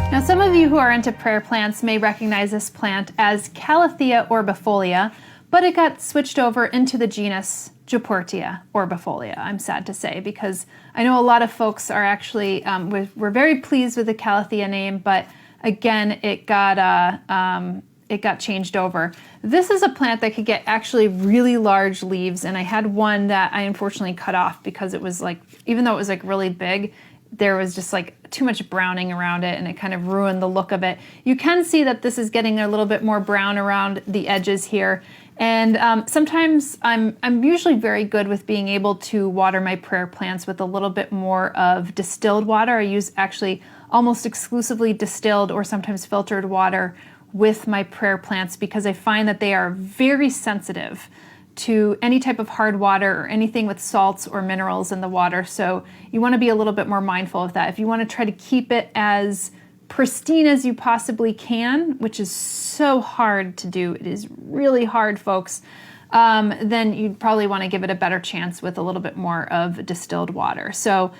Now, some of you who are into prayer plants may recognize this plant as Calathea Orbifolia, but it got switched over into the genus Plantturf Orbifolia, I'm sad to say, because I know a lot of folks are actually, we're very pleased with the Calathea name, but again, it got changed over. This is a plant that could get actually really large leaves, and I had one that I unfortunately cut off because it was like, even though it was like really big, there was just like too much browning around it and it kind of ruined the look of it. You can see that this is getting a little bit more brown around the edges here. And sometimes I'm usually very good with being able to water my prayer plants with a little bit more of distilled water. I use actually almost exclusively distilled or sometimes filtered water with my prayer plants because I find that they are very sensitive to any type of hard water or anything with salts or minerals in the water. So you want to be a little bit more mindful of that. If you want to try to keep it as pristine as you possibly can, which is so hard to do, it is really hard, folks, then you'd probably want to give it a better chance with a little bit more of distilled water. So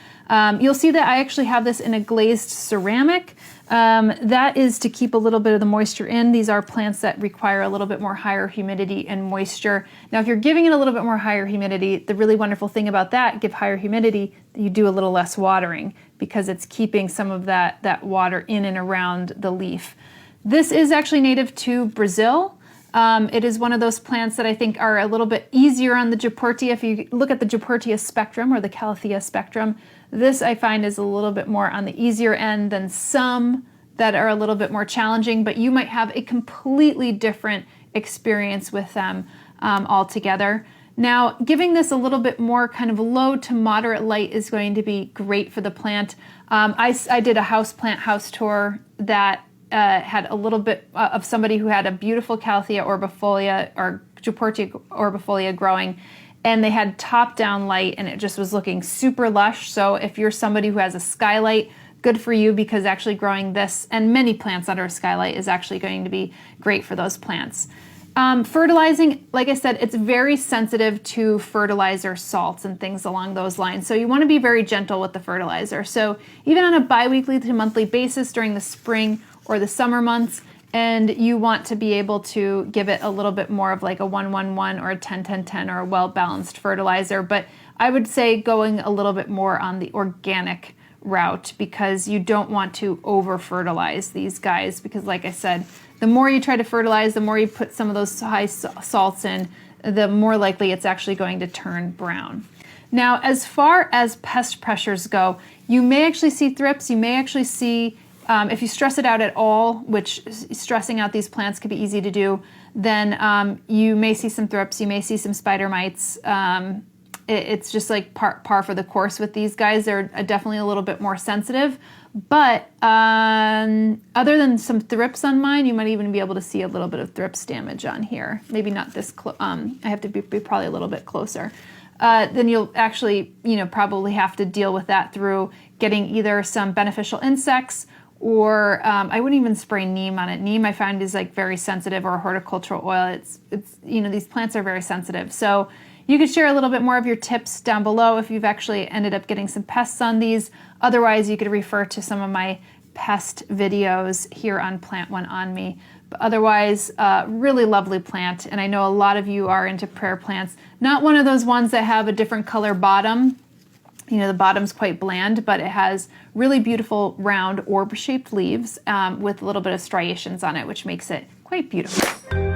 you'll see that I actually have this in a glazed ceramic. That is to keep a little bit of the moisture in. These are plants that require a little bit more higher humidity and moisture. Now, if you're giving it a little bit more higher humidity, the really wonderful thing about that, give higher humidity, you do a little less watering because it's keeping some of that water in and around the leaf. This is actually native to Brazil. It is one of those plants that I think are a little bit easier on the Jaypurtia. If you look at the Jaypurtia spectrum or the Calathea spectrum, this I find is a little bit more on the easier end than some that are a little bit more challenging, but you might have a completely different experience with them altogether. Now, giving this a little bit more kind of low to moderate light is going to be great for the plant. I did a house tour that had a little bit of somebody who had a beautiful Calathea Orbifolia or Jaypurtia Orbifolia growing, and they had top-down light, and it just was looking super lush. So if you're somebody who has a skylight, good for you, because actually growing this and many plants under a skylight is actually going to be great for those plants. Fertilizing, like I said, it's very sensitive to fertilizer salts and things along those lines. So you want to be very gentle with the fertilizer. So even on a bi-weekly to monthly basis during the spring or the summer months, and you want to be able to give it a little bit more of like a 1-1-1 or a 10-10-10 or a well-balanced fertilizer. But I would say going a little bit more on the organic route because you don't want to over-fertilize these guys because, like I said, the more you try to fertilize, the more you put some of those high salts in, the more likely it's actually going to turn brown. Now, as far as pest pressures go, you may actually see thrips. You may actually see, if you stress it out at all, which stressing out these plants can be easy to do, then you may see some thrips. You may see some spider mites. It's just like par for the course with these guys. They're definitely a little bit more sensitive. But other than some thrips on mine, you might even be able to see a little bit of thrips damage on here. Maybe not this close. I have to be probably a little bit closer. Then you'll actually, probably have to deal with that through getting either some beneficial insects or I wouldn't even spray neem on it. Neem I find is like very sensitive, or horticultural oil. It's these plants are very sensitive. So you could share a little bit more of your tips down below if you've actually ended up getting some pests on these. Otherwise, you could refer to some of my pest videos here on Plant One On Me. But otherwise, really lovely plant. And I know a lot of you are into prayer plants. Not one of those ones that have a different color bottom. The bottom's quite bland, but it has really beautiful round orb-shaped leaves with a little bit of striations on it, which makes it quite beautiful.